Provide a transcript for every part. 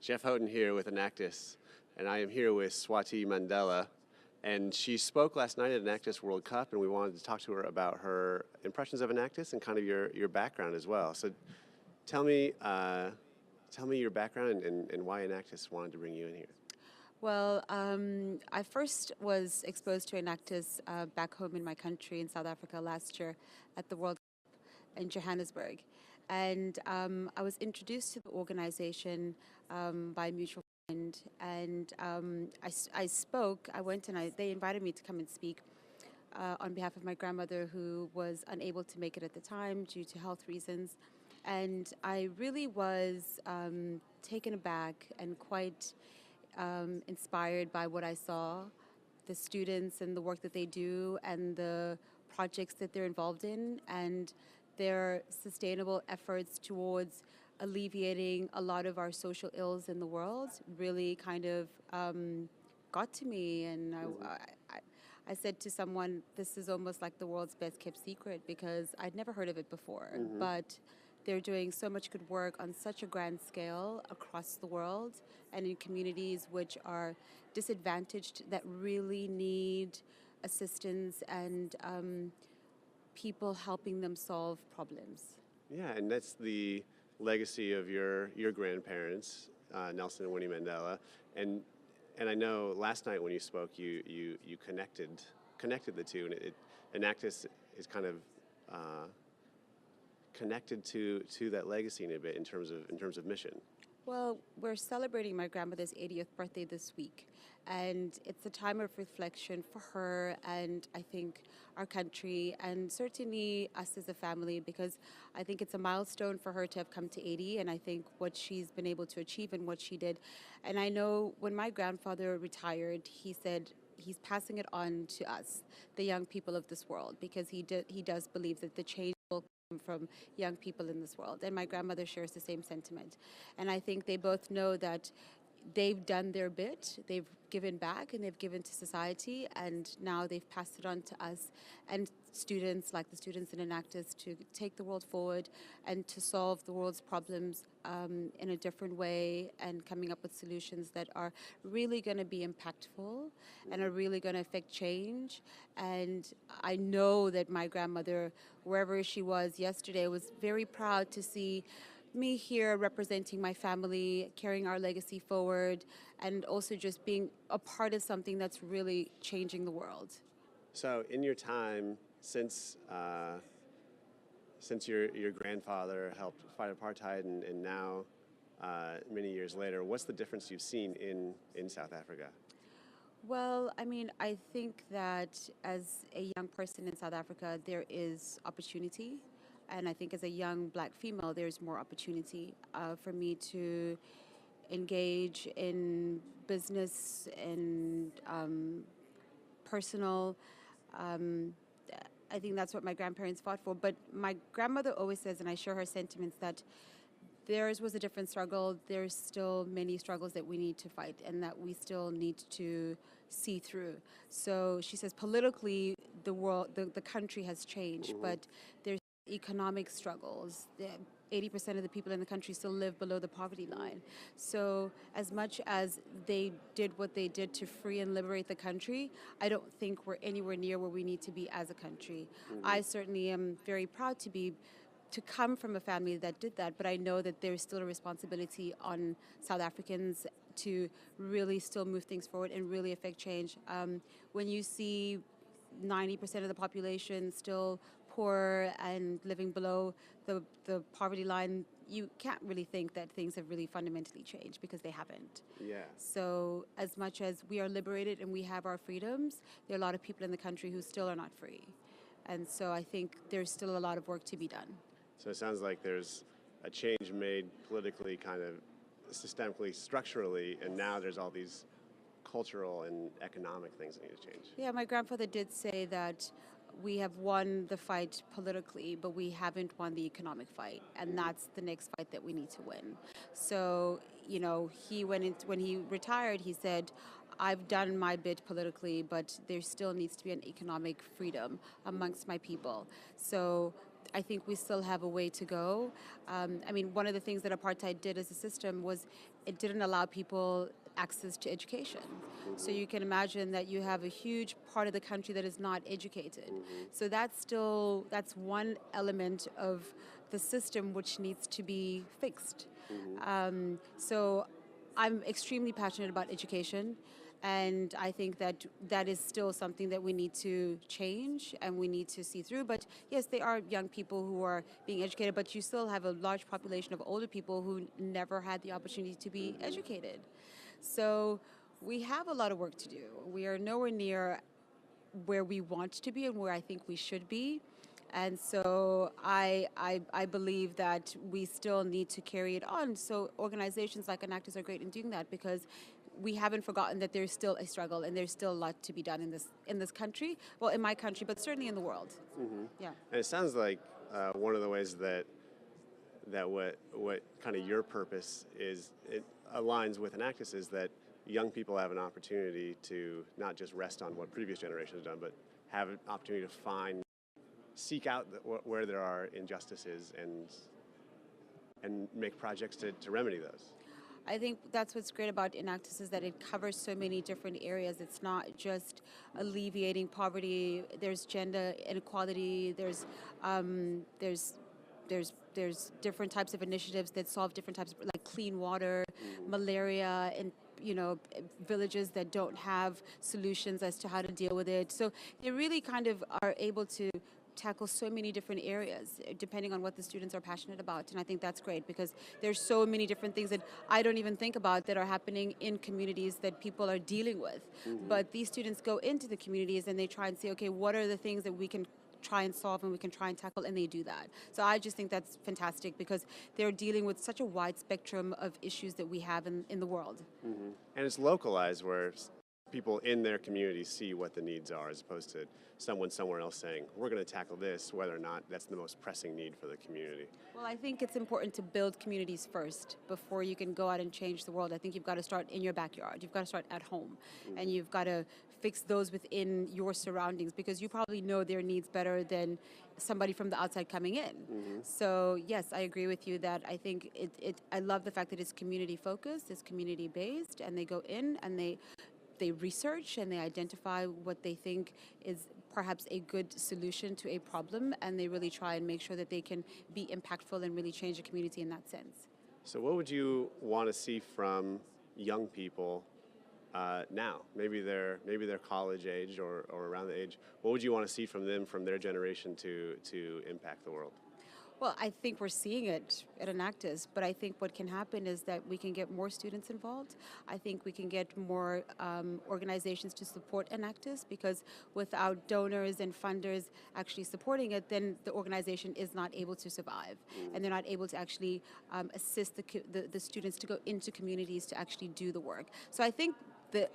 Jeff Houghton here with Enactus, and I am here with Swati Mandela. And she spoke last night at Enactus World Cup, and we wanted to talk to her about her impressions of Enactus and kind of your background as well. So tell me your background and why Enactus wanted to bring you in here. Well, I first was exposed to Enactus back home in my country in South Africa last year at the World Cup in Johannesburg. And I was introduced to the organization by a mutual friend. And I went and they invited me to come and speak on behalf of my grandmother, who was unable to make it at the time due to health reasons. And I really was taken aback and quite inspired by what I saw, the students and the work that they do and the projects that they're involved in and their sustainable efforts towards alleviating a lot of our social ills in the world really kind of got to me. And I said to someone, this is almost like the world's best kept secret, because I'd never heard of it before. But they're doing so much good work on such a grand scale across the world and in communities which are disadvantaged, that really need assistance and people helping them solve problems. Yeah, and that's the legacy of your grandparents, Nelson and Winnie Mandela. And I know last night when you spoke, you connected the two, and Enactus is kind of connected to that legacy in a bit in terms of mission. Well, we're celebrating my grandmother's 80th birthday this week, and it's a time of reflection for her and I think our country and certainly us as a family, because I think it's a milestone for her to have come to 80, and I think what she's been able to achieve and what she did. And I know when my grandfather retired, he said he's passing it on to us, the young people of this world, because he does believe that the change will from young people in this world. And my grandmother shares the same sentiment. And I think they both know that they've done their bit, they've given back and they've given to society, and now they've passed it on to us and students like the students in Enactus to take the world forward and to solve the world's problems in a different way, and coming up with solutions that are really going to be impactful and are really going to affect change. And I know that my grandmother, wherever she was yesterday, was very proud to see me here representing my family, carrying our legacy forward, and also just being a part of something that's really changing the world. So in your time since your grandfather helped fight apartheid and now many years later, what's the difference you've seen in South Africa? Well, I mean, I think that as a young person in South Africa, there is opportunity. And I think as a young black female, there's more opportunity for me to engage in business and personal. I think that's what my grandparents fought for. But my grandmother always says, and I share her sentiments, that theirs was a different struggle. There's still many struggles that we need to fight and that we still need to see through. So she says politically, the world, the country has changed, but there's economic struggles. 80% of the people in the country still live below the poverty line. So as much as they did what they did to free and liberate the country, I don't think we're anywhere near where we need to be as a country. I certainly am very proud to come from a family that did that, but I know that there's still a responsibility on South Africans to really still move things forward and really affect change. When you see 90% of the population still poor and living below the poverty line, you can't really think that things have really fundamentally changed, because they haven't. Yeah. So as much as we are liberated and we have our freedoms, there are a lot of people in the country who still are not free. And so I think there's still a lot of work to be done. So it sounds like there's a change made politically, kind of systemically, structurally, and now there's all these cultural and economic things that need to change. Yeah, my grandfather did say that we have won the fight politically, but we haven't won the economic fight, and that's the next fight that we need to win. So, you know, when he retired, he said, I've done my bit politically, but there still needs to be an economic freedom amongst my people. So I think we still have a way to go. I mean, one of the things that apartheid did as a system was it didn't allow people access to education. So you can imagine that you have a huge part of the country that is not educated. So that's one element of the system which needs to be fixed. So I'm extremely passionate about education, and I think that that is still something that we need to change and we need to see through. But yes, there are young people who are being educated, but you still have a large population of older people who never had the opportunity to be educated. So we have a lot of work to do. We are nowhere near where we want to be and where I think we should be. And so I believe that we still need to carry it on. So organizations like Enactus are great in doing that, because we haven't forgotten that there's still a struggle and there's still a lot to be done in this country. Well, in my country, but certainly in the world. Yeah. And it sounds like one of the ways that what kind of your purpose is, it aligns with Enactus, is that young people have an opportunity to not just rest on what previous generations have done, but have an opportunity to seek out where there are injustices and make projects to remedy those. I think that's what's great about Enactus, is that it covers so many different areas. It's not just alleviating poverty. There's gender inequality. There's different types of initiatives that solve different types of, like clean water, malaria, and villages that don't have solutions as to how to deal with it. So they really kind of are able to tackle so many different areas depending on what the students are passionate about. And I think that's great, because there's so many different things that I don't even think about that are happening in communities that people are dealing with. But these students go into the communities and they try and say, okay, what are the things that we can try and solve and we can try and tackle, and they do that. So I just think that's fantastic, because they're dealing with such a wide spectrum of issues that we have in the world. And it's localized, where people in their community see what the needs are, as opposed to someone somewhere else saying, we're going to tackle this, whether or not that's the most pressing need for the community. Well, I think it's important to build communities first before you can go out and change the world. I think you've got to start in your backyard. You've got to start at home. And you've got to fix those within your surroundings, because you probably know their needs better than somebody from the outside coming in. So yes, I agree with you that I think I love the fact that it's community focused, it's community based, and they go in and they research and they identify what they think is perhaps a good solution to a problem, and they really try and make sure that they can be impactful and really change the community in that sense. So what would you want to see from young people now? Maybe they're college age or around the age. What would you want to see from them, from their generation, to impact the world? Well, I think we're seeing it at Enactus, but I think what can happen is that we can get more students involved. I think we can get more organizations to support Enactus, because without donors and funders actually supporting it, then the organization is not able to survive, and they're not able to actually assist the students to go into communities to actually do the work. So I think the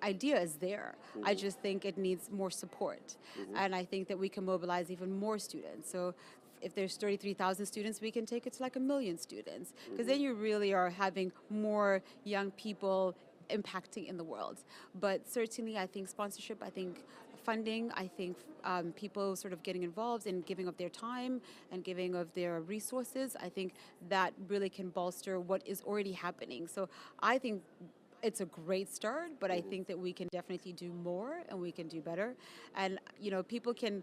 idea is there. I just think it needs more support, and I think that we can mobilize even more students. So if there's 33,000 students, we can take it to like 1 million students, because then you really are having more young people impacting in the world. But certainly I think sponsorship, I think funding, I think people sort of getting involved and giving of their time and giving of their resources, I think that really can bolster what is already happening. So I think it's a great start, but I think that we can definitely do more and we can do better. And people can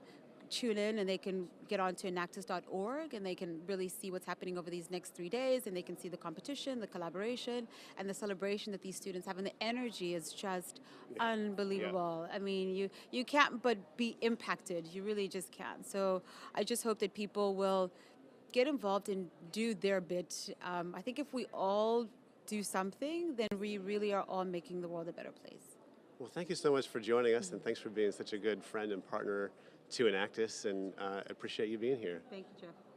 tune in and they can get onto enactus.org and they can really see what's happening over these next 3 days, and they can see the competition, the collaboration, and the celebration that these students have, and the energy is just unbelievable. I mean, you can't but be impacted. You really just can't. So I just hope that people will get involved and do their bit. I think if we all do something, then we really are all making the world a better place. Well, thank you so much for joining us, and thanks for being such a good friend and partner to Enactus, and I appreciate you being here. Thank you, Jeff.